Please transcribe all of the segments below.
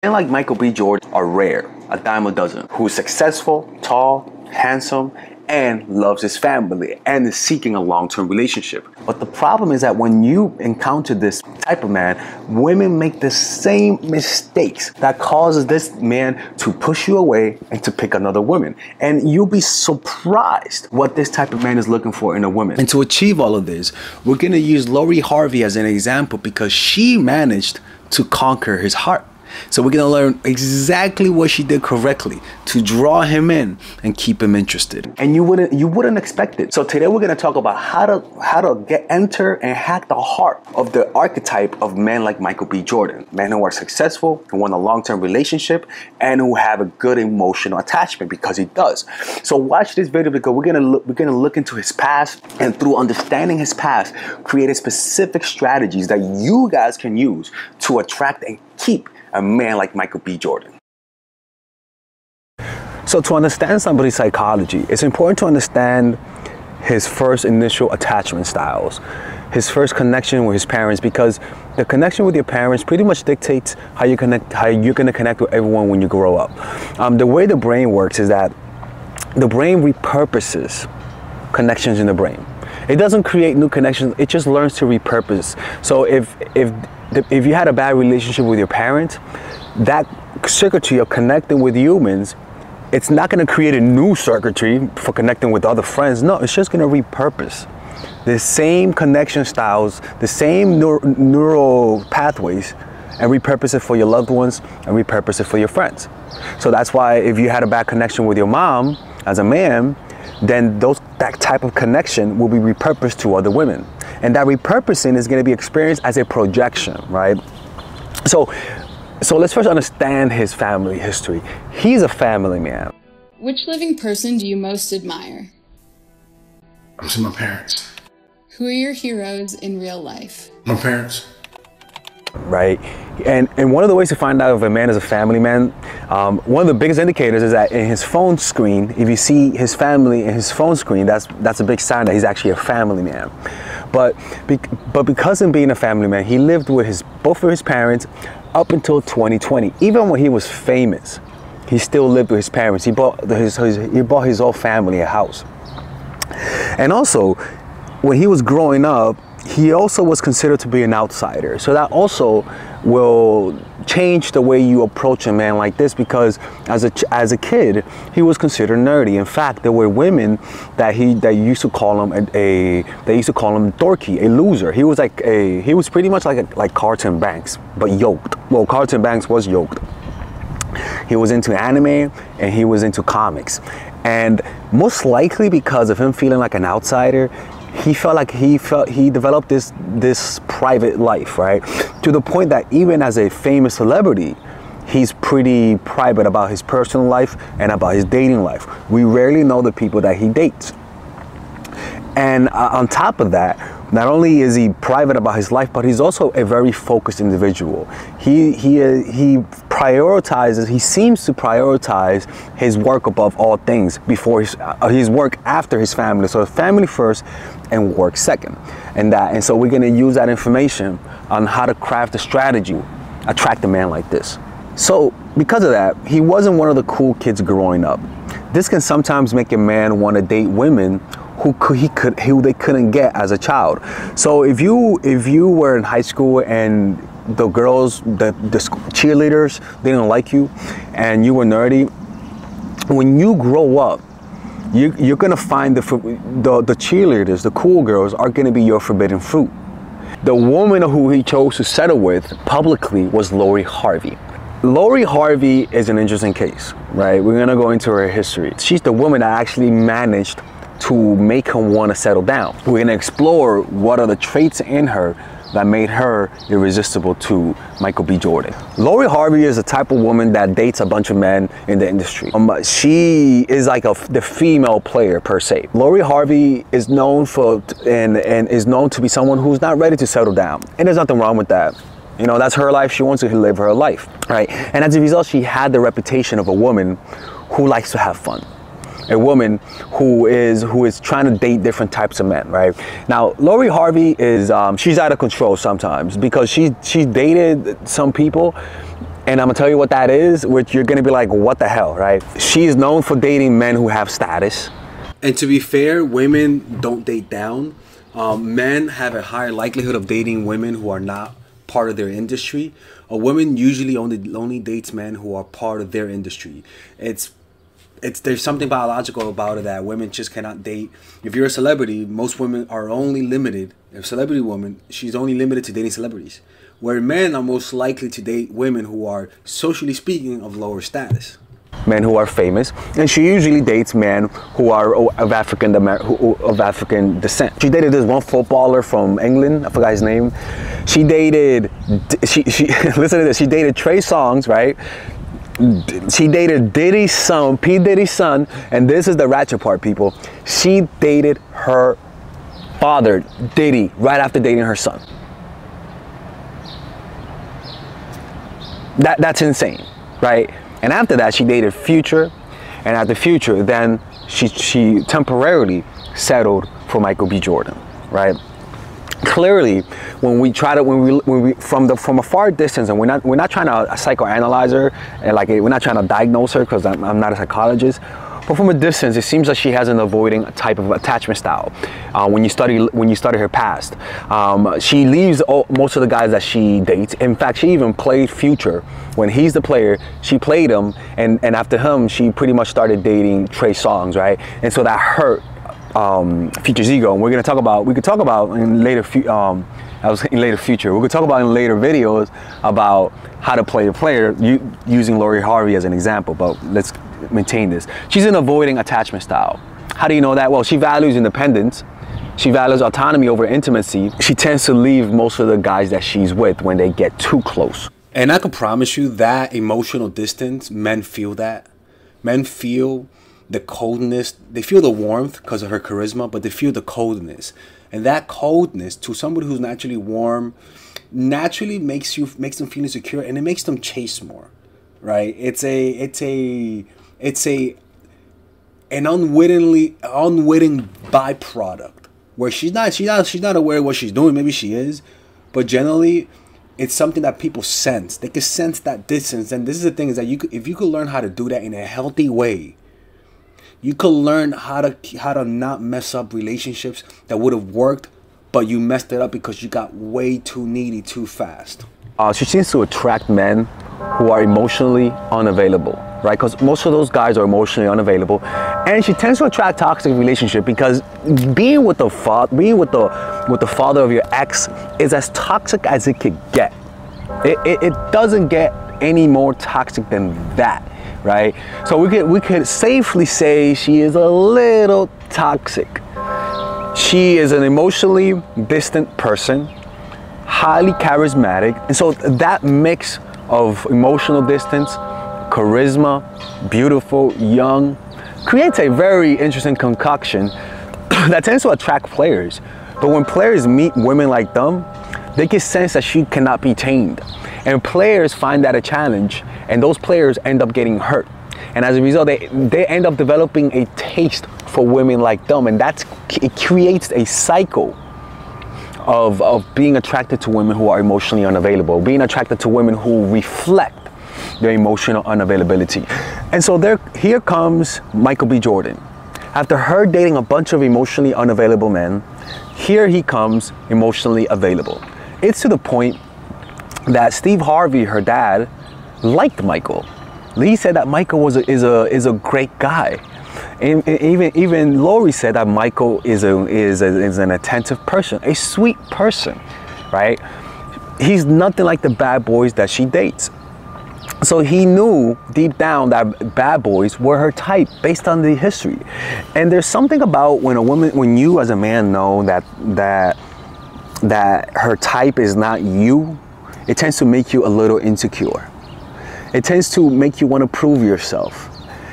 Men like Michael B. Jordan are rare, a dime a dozen, who is successful, tall, handsome, and loves his family and is seeking a long-term relationship. But the problem is that when you encounter this type of man, women make the same mistakes that causes this man to push you away and to pick another woman. And you'll be surprised what this type of man is looking for in a woman. And to achieve all of this, we're gonna use Lori Harvey as an example because she managed to conquer his heart. So we're gonna learn exactly what she did correctly to draw him in and keep him interested. And you wouldn't expect it. So today we're gonna talk about how to enter and hack the heart of the archetype of men like Michael B. Jordan. Men who are successful, who want a long-term relationship, and who have a good emotional attachment, because he does. So watch this video because we're gonna look into his past, and through understanding his past, create specific strategies that you guys can use to attract and keep a man like Michael B. Jordan. So to understand somebody's psychology, it's important to understand his first initial attachment styles, his first connection with his parents, because the connection with your parents pretty much dictates how you're going to connect with everyone when you grow up. The way the brain works is that the brain repurposes connections in the brain. It doesn't create new connections, it just learns to repurpose. So if you had a bad relationship with your parents, that circuitry of connecting with humans, it's not going to create a new circuitry for connecting with other friends. No, it's just going to repurpose the same connection styles, the same neural pathways, and repurpose it for your loved ones and repurpose it for your friends. So that's why if you had a bad connection with your mom as a man, then that type of connection will be repurposed to other women. And that repurposing is going to be experienced as a projection, right? So let's first understand his family history. He's a family man. Which living person do you most admire? I'm saying my parents. Who are your heroes in real life? My parents. Right? And one of the ways to find out if a man is a family man, one of the biggest indicators is that in his phone screen, if you see his family in his phone screen, that's a big sign that he's actually a family man. But because of being a family man, he lived with both of his parents up until 2020. Even when he was famous, he still lived with his parents. He bought his whole family a house. And also, when he was growing up, he also was considered to be an outsider. So that also will change the way you approach a man like this, because as a kid, he was considered nerdy. In fact, there were women that used to call him dorky, a loser. He was pretty much like Carlton Banks, but yoked. Well, Carlton Banks was yoked. He was into anime and he was into comics. And most likely because of him feeling like an outsider, he developed this private life, right? To the point that even as a famous celebrity, he's pretty private about his personal life and about his dating life. We rarely know the people that he dates. And on top of that, not only is he private about his life, but he's also a very focused individual. He seems to prioritize his work above all things before his work after his family. So family first and work second. And so we're gonna use that information on how to craft a strategy to attract a man like this. So because of that, he wasn't one of the cool kids growing up. This can sometimes make a man want to date women who they couldn't get as a child. So if you were in high school and the girls, the cheerleaders didn't like you and you were nerdy, when you grow up, you're gonna find the cheerleaders, the cool girls, are gonna be your forbidden fruit. The woman who he chose to settle with publicly was Lori Harvey. Lori Harvey is an interesting case, right? We're gonna go into her history. She's the woman that actually managed to make him want to settle down. We're gonna explore what are the traits in her that made her irresistible to Michael B. Jordan. Lori Harvey is the type of woman that dates a bunch of men in the industry. She is like the female player per se. Lori Harvey is known and is known to be someone who's not ready to settle down. And there's nothing wrong with that. You know, that's her life. She wants to live her life, right? And as a result, she had the reputation of a woman who likes to have fun. A woman who is trying to date different types of men, right? Now, Lori Harvey she's out of control sometimes because she dated some people And I'm gonna tell you what that is, which you're gonna be like, what the hell, right? She is known for dating men who have status. And to be fair, women don't date down. Men have a higher likelihood of dating women who are not part of their industry. A woman usually only dates men who are part of their industry. There's something biological about it that women just cannot date. If you're a celebrity, most women are only limited. If a celebrity woman, she's only limited to dating celebrities. Where men are most likely to date women who are, socially speaking, of lower status. Men who are famous, and she usually dates men who are of African descent. She dated this one footballer from England, I forgot his name. She listen to this, she dated Trey Songz, right? She dated Diddy's son, P. Diddy's son, and this is the ratchet part, people. She dated her father, Diddy, right after dating her son. That's insane, right? And after that, she dated Future, and after Future, then she temporarily settled for Michael B. Jordan, right? Clearly, when we from a far distance, and we're not trying to psychoanalyze her, and like we're not trying to diagnose her, because I'm not a psychologist. But from a distance, it seems like she has an avoiding type of attachment style. When you study her past, she leaves most of the guys that she dates. In fact, she even played Future. When he's the player, she played him, and after him, she pretty much started dating Trey Songz, right? And so that hurt Future's ego. And we could talk about in later Future. We could talk about in later videos about how to play a player using Lori Harvey as an example. But let's maintain this. She's an avoiding attachment style. How do you know that? Well, she values independence. She values autonomy over intimacy. She tends to leave most of the guys that she's with when they get too close. And I can promise you that emotional distance, men feel that. Men feel the coldness. They feel the warmth because of her charisma, but they feel the coldness. And that coldness to somebody who's naturally warm naturally makes them feel insecure, and it makes them chase more, right? It's an unwitting byproduct where she's not aware of what she's doing. Maybe she is, but generally it's something that people sense. They can sense that distance. And this is the thing, is that if you could learn how to do that in a healthy way, you could learn how to not mess up relationships that would have worked, but you messed it up because you got way too needy too fast. She seems to attract men who are emotionally unavailable, right? Because most of those guys are emotionally unavailable, and she tends to attract toxic relationship because being with the father of your ex is as toxic as it could get. It doesn't get any more toxic than that, right? So we could safely say she is a little toxic. She is an emotionally distant person, highly charismatic, and so that mix of emotional distance, charisma, beautiful, young, creates a very interesting concoction that tends to attract players. But when players meet women like them, they can sense that she cannot be tamed. And players find that a challenge, and those players end up getting hurt. And as a result, they end up developing a taste for women like them, and it creates a cycle of being attracted to women who are emotionally unavailable, being attracted to women who reflect their emotional unavailability. And so here comes Michael B. Jordan. After her dating a bunch of emotionally unavailable men, here he comes emotionally available. It's to the point that Steve Harvey, her dad, liked Michael. Lee said that Michael is a great guy. And even Lori said that Michael is an attentive person, a sweet person, right? He's nothing like the bad boys that she dates. So he knew deep down that bad boys were her type based on the history. And there's something about when you as a man know that her type is not you, it tends to make you a little insecure. It tends to make you want to prove yourself.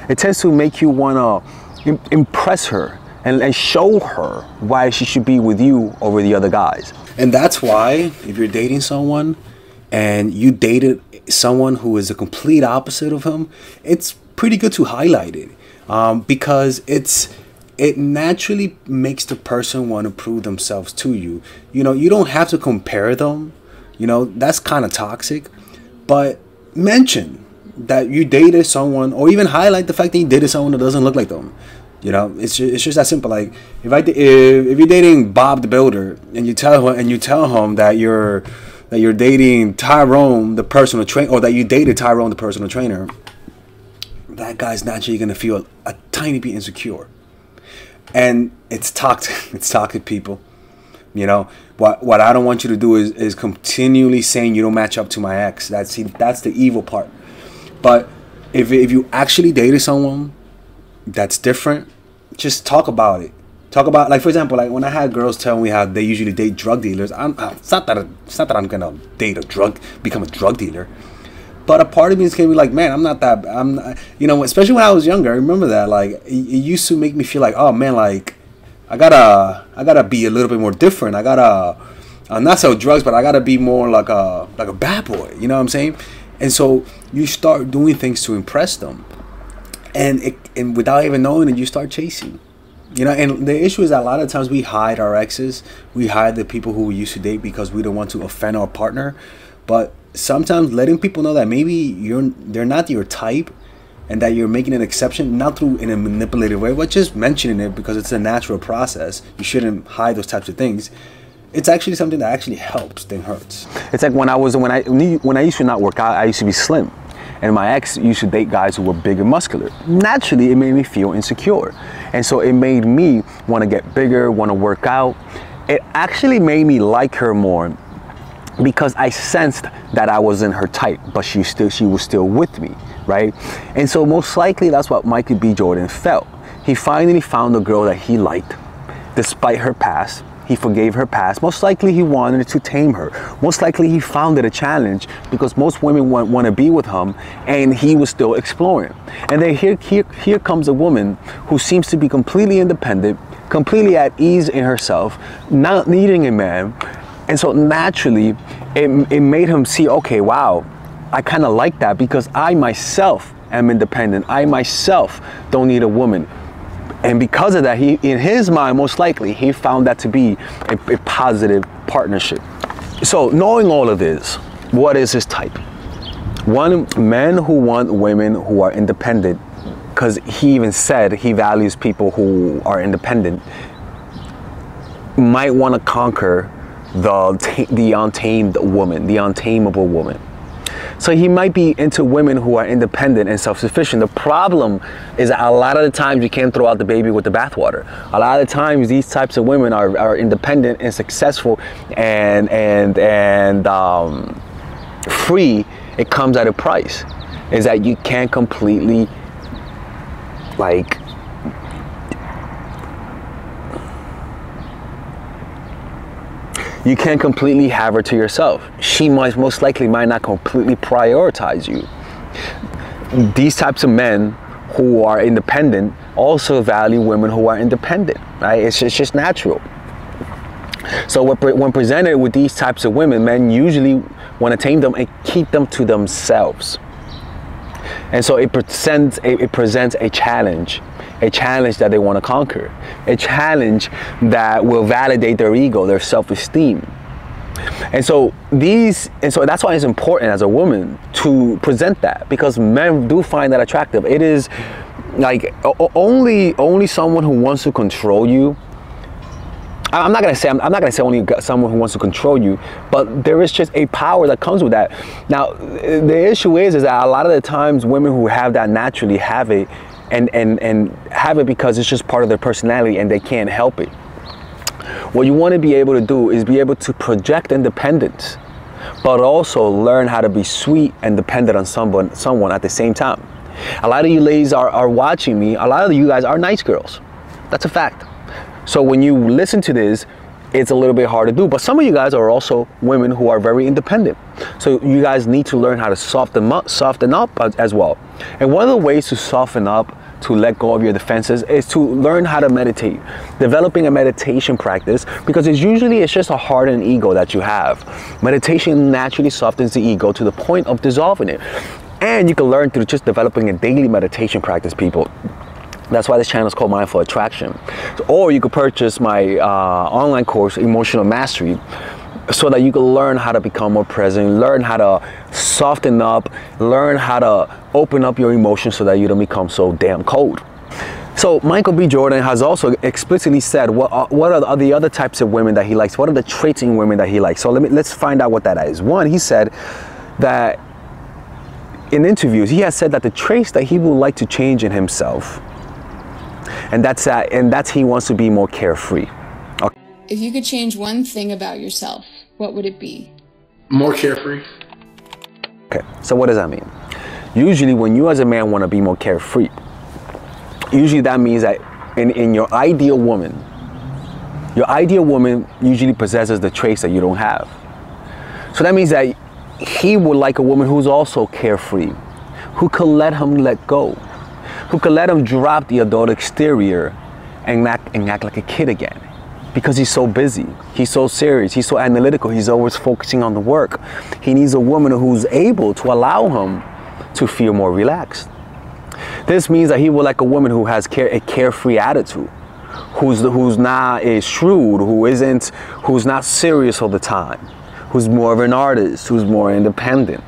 It tends to make you want to impress her and show her why she should be with you over the other guys. And that's why if you're dating someone and you dated someone who is the complete opposite of him, it's pretty good to highlight it because it naturally makes the person want to prove themselves to you. You know, you don't have to compare them. You know, that's kind of toxic. But mention that you dated someone, or even highlight the fact that you dated someone that doesn't look like them. You know, it's just that simple. Like if you're dating Bob the Builder and you tell him that you're dating Tyrone the personal trainer, or that you dated Tyrone the personal trainer, that guy's naturally gonna feel a tiny bit insecure. And it's toxic. It's toxic, people. You know, what I don't want you to do is continually saying you don't match up to my ex. That's the evil part. But if you actually dated someone that's different, just talk about it. Talk about, like, for example, like when I had girls tell me how they usually date drug dealers. It's not that I'm gonna become a drug dealer. But a part of me is gonna be like, man, I'm not, you know, especially when I was younger. I remember that, like, it used to make me feel like, oh man, like, I gotta be a little bit more different. I gotta not sell drugs, but I gotta be more like a bad boy. You know what I'm saying? And so you start doing things to impress them, and without even knowing it, you start chasing. You know, and the issue is that a lot of times we hide our exes, we hide the people who we used to date because we don't want to offend our partner. But sometimes letting people know that maybe they're not your type, and that you're making an exception, not through in a manipulative way, but just mentioning it because it's a natural process. You shouldn't hide those types of things. It's actually something that actually helps than hurts. It's like when I used to not work out, I used to be slim, and my ex used to date guys who were big and muscular. Naturally, it made me feel insecure, and so it made me want to get bigger, want to work out. It actually made me like her more, because I sensed that I wasn't her type, but she was still with me, right? And so most likely that's what Michael B. Jordan felt. He finally found a girl that he liked, despite her past. He forgave her past. Most likely he wanted to tame her. Most likely he found it a challenge, because most women want to be with him, and he was still exploring. And then here comes a woman who seems to be completely independent, completely at ease in herself, not needing a man. And so naturally, it made him see, okay, wow, I kind of like that, because I myself am independent. I myself don't need a woman. And because of that, in his mind, most likely, he found that to be a positive partnership. So knowing all of this, what is his type? One, men who want women who are independent, because he even said he values people who are independent, might want to conquer the untamed woman, the untamable woman. So he might be into women who are independent and self-sufficient. The problem is that a lot of the times you can't throw out the baby with the bathwater. A lot of the times these types of women are independent and successful and free. It comes at a price. Is that you can't completely, like, you can't completely have her to yourself. She most likely might not completely prioritize you. These types of men who are independent also value women who are independent, right? It's just natural. So when presented with these types of women, men usually want to tame them and keep them to themselves. And so it presents a challenge that they want to conquer, a challenge that will validate their ego, their self-esteem. And so that's why it's important as a woman to present that, because men do find that attractive. It is like only someone who wants to control you. I'm not gonna say only someone who wants to control you, but there is just a power that comes with that. Now, the issue is that a lot of the times women who have that naturally have it, and have it because it's just part of their personality and they can't help it. What you want to be able to do is be able to project independence, but also learn how to be sweet and dependent on someone at the same time. A lot of you ladies are watching me. A lot of you guys are nice girls. That's a fact. So when you listen to this, it's a little bit hard to do. But some of you guys are also women who are very independent. So you guys need to learn how to soften up as well. And one of the ways to soften up, to let go of your defenses, is to learn how to meditate. Developing a meditation practice, because it's just a hardened ego that you have. Meditation naturally softens the ego to the point of dissolving it. And you can learn through just developing a daily meditation practice, people. That's why this channel is called Mindful Attraction. Or you could purchase my online course, Emotional Mastery. so that you can learn how to become more present, learn how to soften up, learn how to open up your emotions so that you don't become so damn cold. So Michael B. Jordan has also explicitly said what are the other types of women that he likes, what are the traits in women that he likes. So let's find out what that is. One, he said that in interviews, he has said that the traits that he would like to change in himself, and that's he wants to be more carefree. Okay. If you could change one thing about yourself, what would it be? More carefree. Okay, so what does that mean? Usually when you as a man want to be more carefree, usually that means that in your ideal woman usually possesses the traits that you don't have. So that means that he would like a woman who's also carefree, who could let him let go, who could let him drop the adult exterior and act like a kid again. Because he's so busy, he's so serious, he's so analytical, he's always focusing on the work. He needs a woman who's able to allow him to feel more relaxed. This means that he would like a woman who has a carefree attitude, who's not shrewd, who's not serious all the time, who's more of an artist, who's more independent.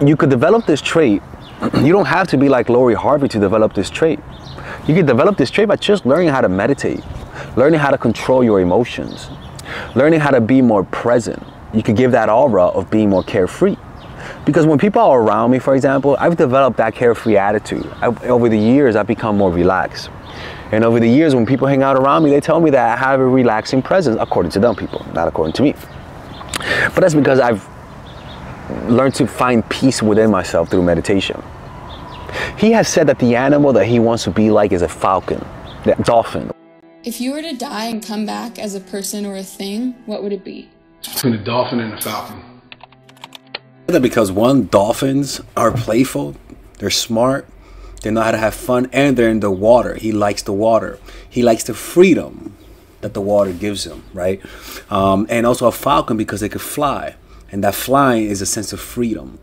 You could develop this trait. You don't have to be like Lori Harvey to develop this trait. You can develop this trait by just learning how to meditate, learning how to control your emotions, learning how to be more present. You could give that aura of being more carefree. Because when people are around me, for example, I've developed that carefree attitude. Over the years, I've become more relaxed. And over the years, when people hang out around me, they tell me that I have a relaxing presence, according to them people, not according to me. But that's because I've learned to find peace within myself through meditation. He has said that the animal that he wants to be like is a falcon, the dolphin. If you were to die and come back as a person or a thing, what would it be? Between a dolphin and a falcon. Because one, dolphins are playful, they're smart, they know how to have fun, and they're in the water. He likes the water. He likes the freedom that the water gives him, right? And also a falcon because they could fly, and that flying is a sense of freedom.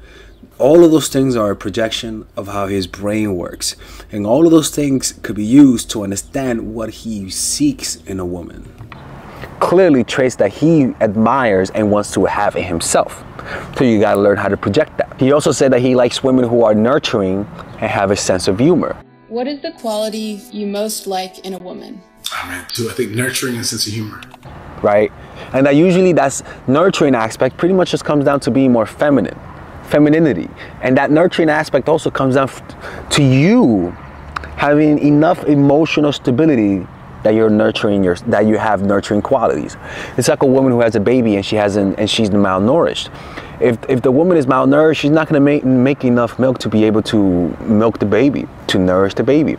All of those things are a projection of how his brain works, and all of those things could be used to understand what he seeks in a woman. Clearly traits that he admires and wants to have in himself. So you gotta learn how to project that. He also said that he likes women who are nurturing and have a sense of humor. What is the quality you most like in a woman? Oh man, too, I think nurturing and sense of humor. Right? And that usually that's nurturing aspect pretty much just comes down to being more feminine, femininity. And that nurturing aspect also comes down to you having enough emotional stability that you're nurturing that you have nurturing qualities. It's like a woman who has a baby and she's malnourished. If the woman is malnourished, she's not going to make enough milk to be able to milk the baby, to nourish the baby.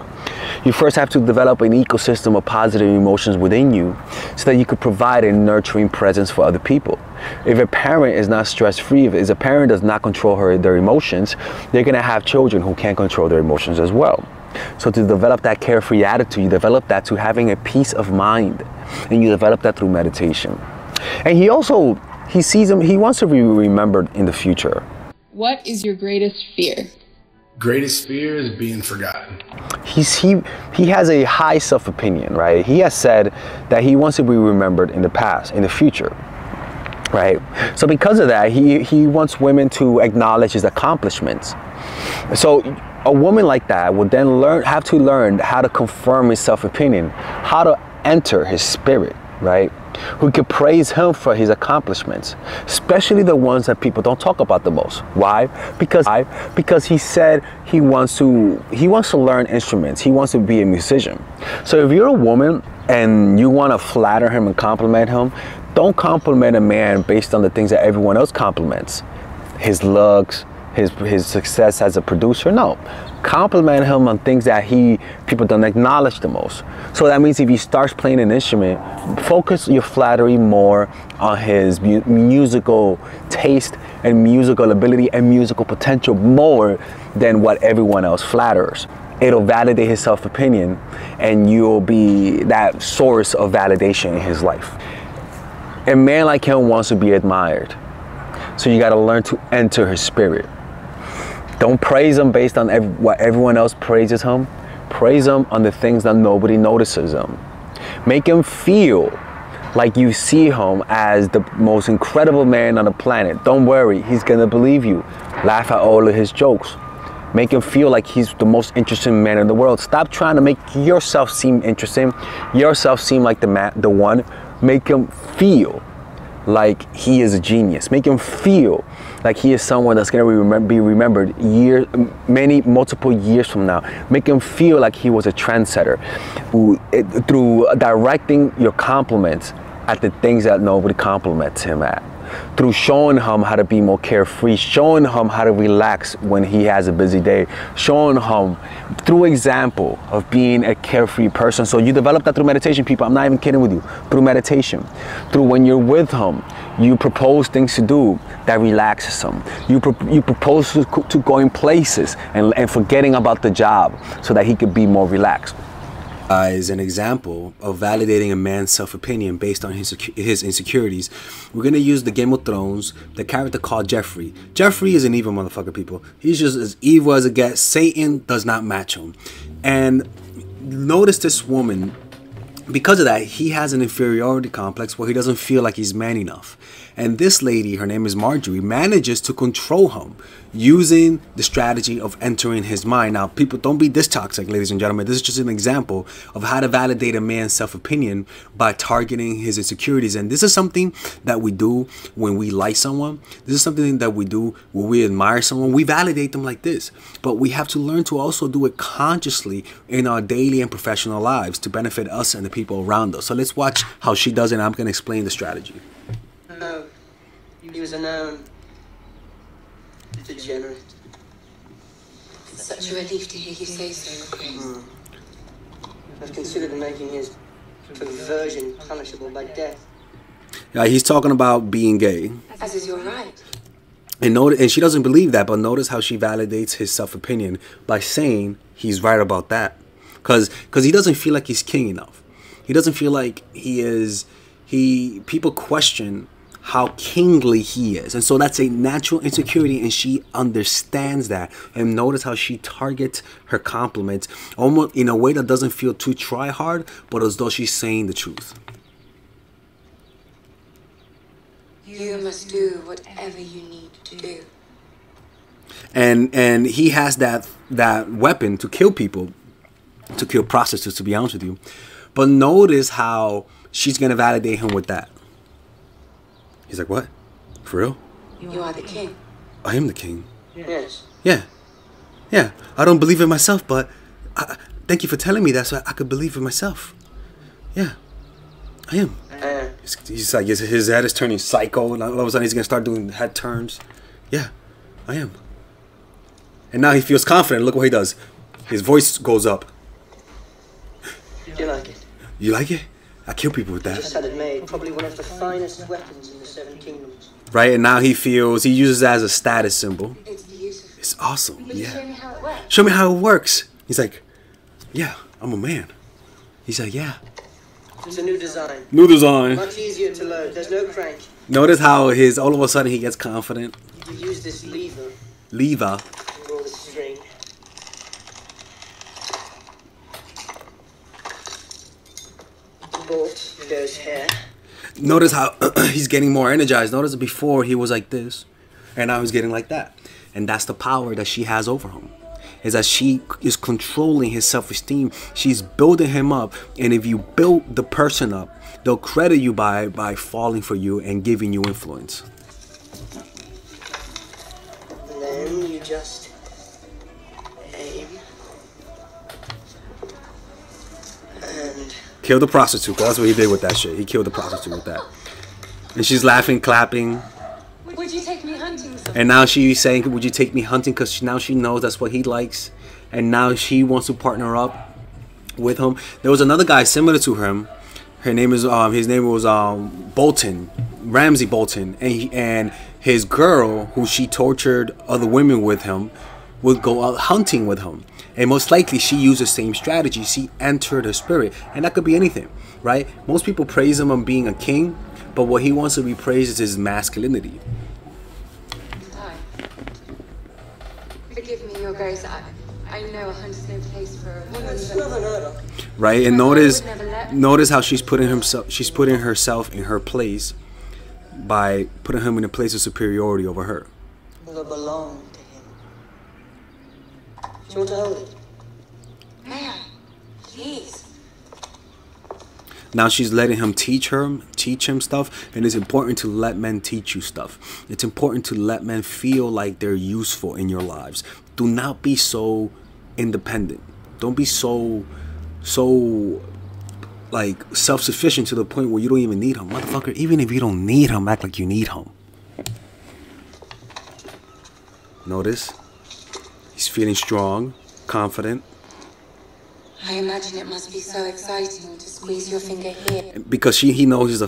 You first have to develop an ecosystem of positive emotions within you so that you could provide a nurturing presence for other people. If a parent is not stress-free, if a parent does not control their emotions, they're going to have children who can't control their emotions as well. So to develop that carefree attitude, you develop that to having a peace of mind, and you develop that through meditation. And he wants to be remembered in the future. What is your greatest fear? Greatest fear is being forgotten. He has a high self-opinion, right? He has said that he wants to be remembered in the past, in the future, right? So because of that, he wants women to acknowledge his accomplishments. So a woman like that would then have to learn how to confirm his self-opinion, how to enter his spirit, right? Who could praise him for his accomplishments, especially the ones that people don't talk about the most. Why? Because he said he wants to learn instruments. He wants to be a musician. So if you're a woman and you want to flatter him and compliment him, don't compliment a man based on the things that everyone else compliments. His looks, his success as a producer. No, compliment him on things that people don't acknowledge the most. So that means if he starts playing an instrument, focus your flattery more on his musical taste and musical ability and musical potential more than what everyone else flatters. It'll validate his self-opinion, and you'll be that source of validation in his life. A man like him wants to be admired, so you got to learn to enter his spirit. Don't praise him based on what everyone else praises him. Praise him on the things that nobody notices him. Make him feel like you see him as the most incredible man on the planet. Don't worry, he's gonna believe you. Laugh at all of his jokes. Make him feel like he's the most interesting man in the world. Stop trying to make yourself seem interesting, yourself seem like the one. Make him feel like he is a genius. Make him feel like he is someone that's gonna be remembered multiple years from now. Make him feel like he was a trendsetter. Through directing your compliments at the things that nobody compliments him at. Through showing him how to be more carefree, showing him how to relax when he has a busy day, showing him through example of being a carefree person. So you develop that through meditation, people. I'm not even kidding with you. Through meditation, through when you're with him, you propose things to do that relaxes him. You propose to going places and forgetting about the job so that he could be more relaxed. Is an example of validating a man's self-opinion based on his insecurities. We're gonna use the Game of Thrones, the character called Jeffrey. Jeffrey is an evil motherfucker, people. He's just as evil as it gets. Satan does not match him. And notice this woman, because of that, he has an inferiority complex where he doesn't feel like he's man enough. And this lady, her name is Marjorie, manages to control him using the strategy of entering his mind. Now, people, don't be this toxic, ladies and gentlemen. This is just an example of how to validate a man's self-opinion by targeting his insecurities. And this is something that we do when we like someone. This is something that we do when we admire someone. We validate them like this. But we have to learn to also do it consciously in our daily and professional lives to benefit us and the people around us. So let's watch how she does it, and I'm going to explain the strategy. No, he was a noun. Degenerate. It's such a relief to hear you say so, Chris. I've considered making his perversion punishable by death. Yeah, he's talking about being gay. As is your right. And she doesn't believe that, but notice how she validates his self-opinion by saying he's right about that. Because he doesn't feel like he's king enough. He doesn't feel like he is... People question how kingly he is, and so that's a natural insecurity, and she understands that. And notice how she targets her compliments almost in a way that doesn't feel too try hard, but as though she's saying the truth. You must do whatever you need to do. And he has that weapon to kill people, to kill prostitutes, to be honest with you. But notice how she's gonna validate him with that. He's like, what? For real? You are the king. I am the king. Yes. Yeah. Yeah. I don't believe in myself, but thank you for telling me that so I could believe in myself. Yeah. I am. He's like, his head is turning psycho, and all of a sudden he's going to start doing head turns. Yeah. I am. And now he feels confident. Look what he does. His voice goes up. You like it? You like it? I kill people with that. Just had it made. Probably one of the finest weapons in the Seven Kingdoms. Right, and now he uses it as a status symbol. It's beautiful. It's awesome. Will you Yeah. show me how it works? Show me how it works. He's like, yeah, I'm a man. He's like, yeah. It's a new design. New design. Much easier to load. There's no crank. Notice how all of a sudden he gets confident. You use this lever. Lever. Pull the string. Bolt goes here. Notice how he's getting more energized. Notice before he was like this, and now he's getting like that. And that's the power that she has over him. Is that she is controlling his self-esteem. She's building him up. And if you build the person up, they'll credit you by falling for you and giving you influence. And then you just aim. And Kill the prostitute. That's what he did with that shit. He killed the prostitute with that. And she's laughing, clapping. Would you take me hunting? And now she's saying, would you take me hunting? Because now she knows that's what he likes. And now she wants to partner up with him. There was another guy similar to him. His name was Bolton, Ramsay Bolton. And his girl, who she tortured other women with him, would go out hunting with him. And most likely she used the same strategy. She entered her spirit. And that could be anything, right? Most people praise him on being a king. But what he wants to be praised is his masculinity. Forgive me, Your Grace. I know a hunt's no place for a woman, It's not unheard of. Right? And notice how she's putting herself in her place by putting him in a place of superiority over her. Will belong to him. Do you want to hold it? May I? Please. Now she's letting him teach him stuff, and it's important to let men teach you stuff. It's important to let men feel like they're useful in your lives. Do not be so independent. Don't be so like self-sufficient to the point where you don't even need him. Motherfucker, even if you don't need him, act like you need him. Notice? He's feeling strong, confident. I imagine it must be so exciting to squeeze your finger here. Because he knows he's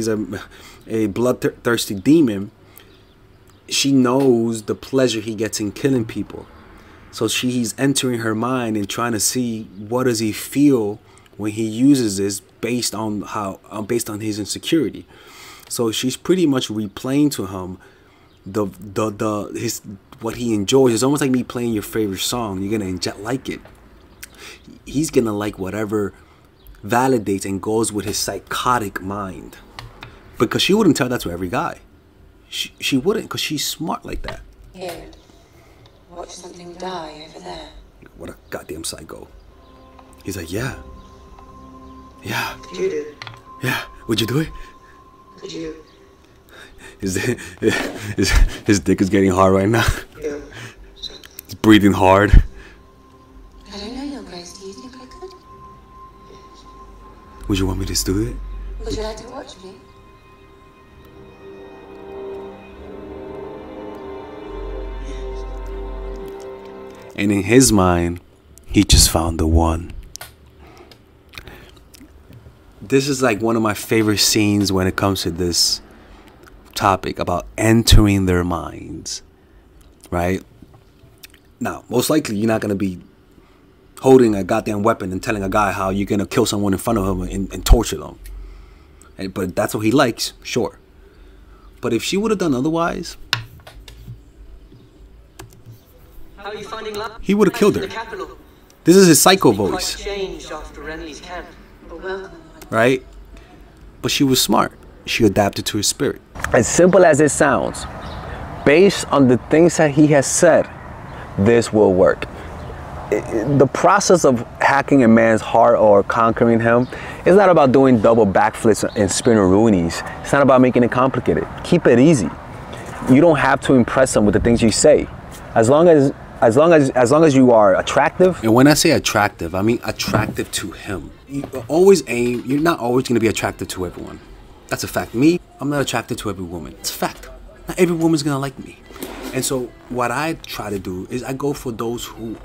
a bloodthirsty demon. She knows the pleasure he gets in killing people. So he's entering her mind and trying to see what does he feel when he uses this based on his insecurity. So she's pretty much replaying to him what he enjoys. It's almost like me playing your favorite song. You're gonna like it. He's gonna like whatever validates and goes with his psychotic mind. Because she wouldn't tell that to every guy. She wouldn't, because she's smart like that. Here. Watch something die over there. What a goddamn psycho. He's like, yeah. Yeah. Did you do it? Yeah. Would you do it? Did you? His dick is getting hard right now. Yeah. He's breathing hard. I don't know, Your Grace. Do you think I could? Would you want me to do it? Would you like to watch me? And in his mind, he just found the one. This is like one of my favorite scenes when it comes to this topic about entering their minds, right? Now, most likely you're not going to be holding a goddamn weapon and telling a guy how you're going to kill someone in front of him and torture them. But that's what he likes, sure. But if she would have done otherwise, How are you finding love? he would have killed her. In the capital. This is his psycho Quite voice, changed after Renly's camp. But welcome. right? But she was smart. She adapted to his spirit. As simple as it sounds, based on the things that he has said, this will work. The process of hacking a man's heart or conquering him is not about doing double backflips and spinneroonies. It's not about making it complicated. Keep it easy. You don't have to impress him with the things you say. As long as you are attractive. And when I say attractive, I mean attractive to him. You always aim, you're not always going to be attractive to everyone. That's a fact. Me, I'm not attracted to every woman. It's a fact. Not every woman's going to like me. And so what I try to do is I go for those who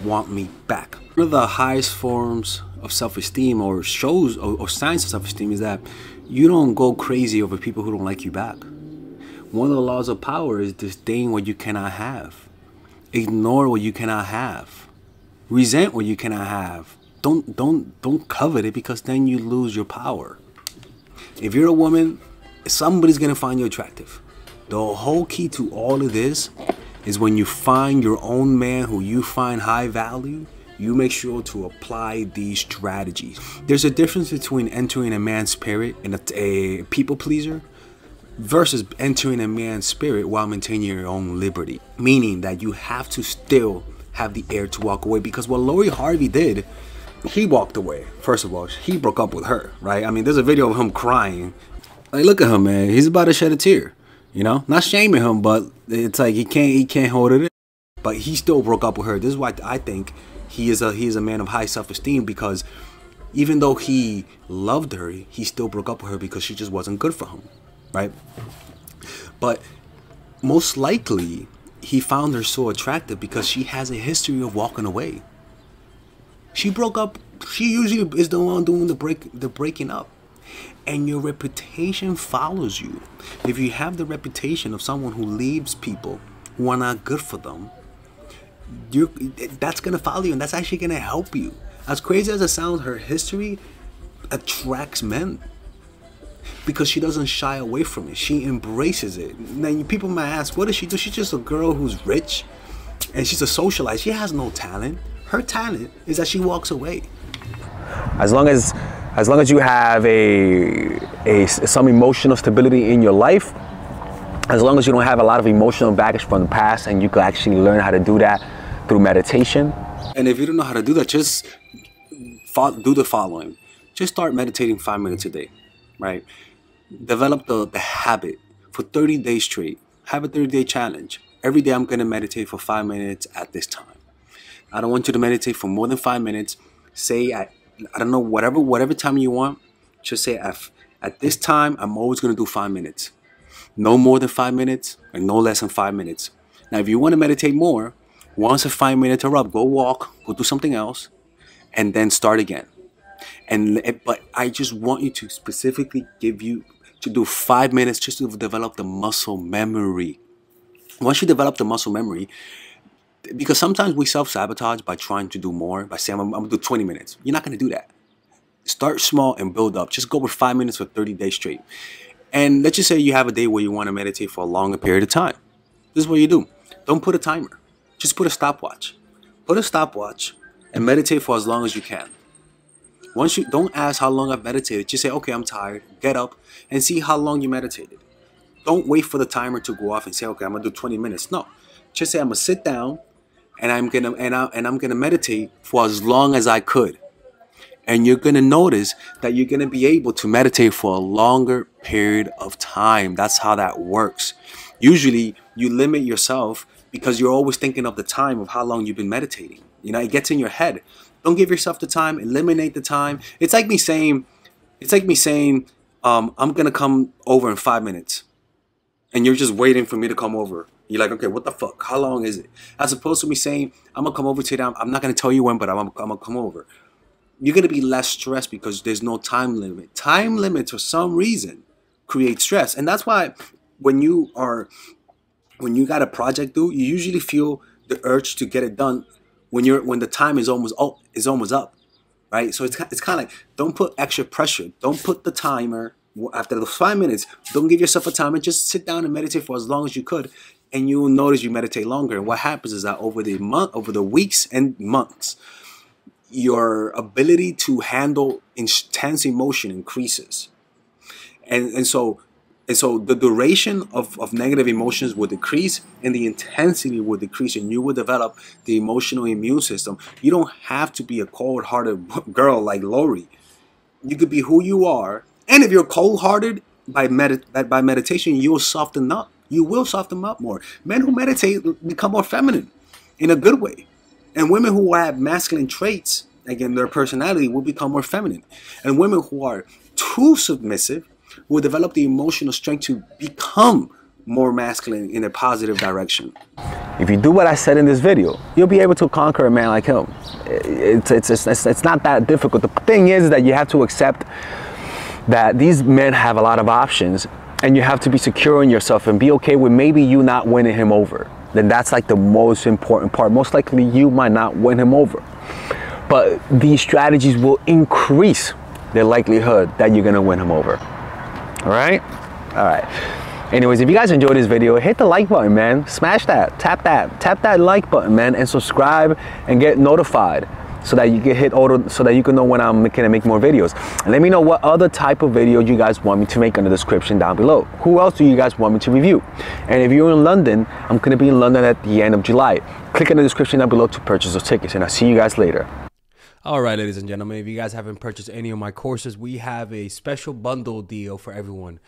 want me back. One of the highest forms of self-esteem or shows or signs of self-esteem is that you don't go crazy over people who don't like you back. One of the laws of power is disdain what you cannot have. Ignore what you cannot have. Resent what you cannot have. Don't covet it, because then you lose your power. If you're a woman, somebody's gonna find you attractive. The whole key to all of this is when you find your own man who you find high value, you make sure to apply these strategies. There's a difference between entering a man's spirit and a people pleaser versus entering a man's spirit while maintaining your own liberty. Meaning that you have to still have the air to walk away, because what Lori Harvey did, he walked away. First of all, he broke up with her, right? I mean, there's a video of him crying. Like, look at him, man. He's about to shed a tear. You know, not shaming him, but it's like he can't hold it in. But he still broke up with her. This is why I think he is a man of high self-esteem, because even though he loved her, he still broke up with her because she just wasn't good for him, right? But most likely he found her so attractive because she has a history of walking away. She broke up. She usually is the one doing the breaking up. And your reputation follows you. If you have the reputation of someone who leaves people who are not good for them, that's going to follow you, and that's actually going to help you. As crazy as it sounds, her history attracts men because she doesn't shy away from it. She embraces it. Now, people might ask, what does she do? She's just a girl who's rich and she's a socialite. She has no talent. Her talent is that she walks away. As long as you have some emotional stability in your life, as long as you don't have a lot of emotional baggage from the past, and you can actually learn how to do that through meditation. And if you don't know how to do that, just do the following. Just start meditating 5 minutes a day, right? Develop the habit for 30 days straight. Have a 30-day challenge. Every day I'm going to meditate for 5 minutes at this time. I don't want you to meditate for more than 5 minutes. Say at, I don't know, whatever time you want. Just say at this time, I'm always going to do 5 minutes. No more than 5 minutes and no less than 5 minutes. Now, if you want to meditate more, once a 5 minutes are up, go walk, go do something else, and then start again. But I just want you to specifically to do 5 minutes just to develop the muscle memory. Once you develop the muscle memory, because sometimes we self-sabotage by trying to do more, by saying, I'm going to do 20 minutes. You're not going to do that. Start small and build up. Just go with 5 minutes for 30 days straight. And let's just say you have a day where you want to meditate for a longer period of time. This is what you do. Don't put a timer. Just put a stopwatch. Put a stopwatch and meditate for as long as you can. Once you don't ask how long I've meditated, just say, okay, I'm tired. Get up and see how long you meditated. Don't wait for the timer to go off and say, okay, I'm gonna do 20 minutes. No, just say I'm gonna sit down and I'm gonna meditate for as long as I could. And you're gonna notice that you're gonna be able to meditate for a longer period of time. That's how that works. Usually you limit yourself because you're always thinking of the time of how long you've been meditating. You know, it gets in your head. Don't give yourself the time. Eliminate the time. It's like me saying, I'm gonna come over in 5 minutes, and you're just waiting for me to come over. You're like, okay, what the fuck? How long is it? As opposed to me saying, I'm gonna come over today. I'm not gonna tell you when, but I'm gonna come over. You're gonna be less stressed because there's no time limit. Time limits, for some reason, create stress, and that's why when you got a project due, you usually feel the urge to get it done when the time is almost up, right? So it's kind of like, don't put extra pressure. Don't put the timer after the 5 minutes. Don't give yourself a timer. Just sit down and meditate for as long as you could, and you will notice you meditate longer. And what happens is that over the weeks and months, your ability to handle intense emotion increases, and so the duration of negative emotions will decrease and the intensity will decrease, and you will develop the emotional immune system. You don't have to be a cold-hearted girl like Lori. You could be who you are, and if you're cold-hearted, by meditation, you'll soften up. You will soften up more. Men who meditate become more feminine in a good way, and women who have masculine traits, again, their personality will become more feminine, and women who are too submissive will develop the emotional strength to become more masculine in a positive direction. If you do what I said in this video, you'll be able to conquer a man like him. It's not that difficult. The thing is that you have to accept that these men have a lot of options, and you have to be secure in yourself and be okay with maybe you not winning him over. Then that's like the most important part. Most likely you might not win him over, but these strategies will increase the likelihood that you're gonna win him over. All right. Anyways, if you guys enjoyed this video, hit the like button, man. Smash that, tap that like button, man, and subscribe and get notified so that you can hit auto, so that you can know when I'm gonna make more videos. And let me know what other type of video you guys want me to make in the description down below. Who else do you guys want me to review? And if you're in London, I'm gonna be in London at the end of July. Click in the description down below to purchase those tickets, and I'll see you guys later. All right, ladies and gentlemen, if you guys haven't purchased any of my courses, we have a special bundle deal for everyone.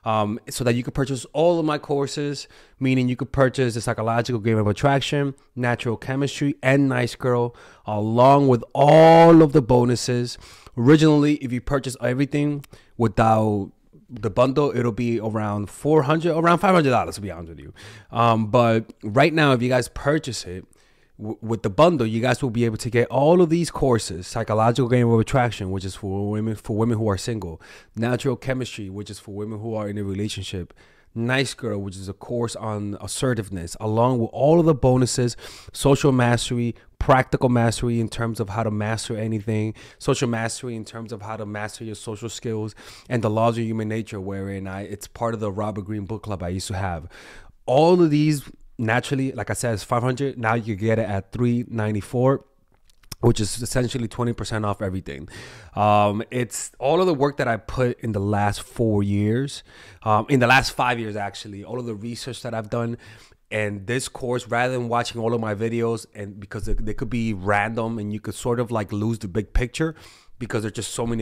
So that you can purchase all of my courses, meaning you could purchase the Psychological Game of Attraction, Natural Chemistry, and Nice Girl, along with all of the bonuses. Originally, if you purchase everything without the bundle, it'll be around $500, to be honest with you. But right now, if you guys purchase it, with the bundle, you guys will be able to get all of these courses: Psychological Game of Attraction, which is for women who are single; Natural Chemistry, which is for women who are in a relationship; Nice Girl, which is a course on assertiveness, along with all of the bonuses: Social Mastery, Practical Mastery in terms of how to master anything; Social Mastery in terms of how to master your social skills; and The Laws of Human Nature, wherein it's part of the Robert Greene book club I used to have. All of these naturally, like I said, it's $500. Now you get it at $394, which is essentially 20% off everything. It's all of the work that I put in the last 4 years, in the last 5 years actually, all of the research that I've done. And this course, rather than watching all of my videos, and because they could be random and you could sort of like lose the big picture because there's just so many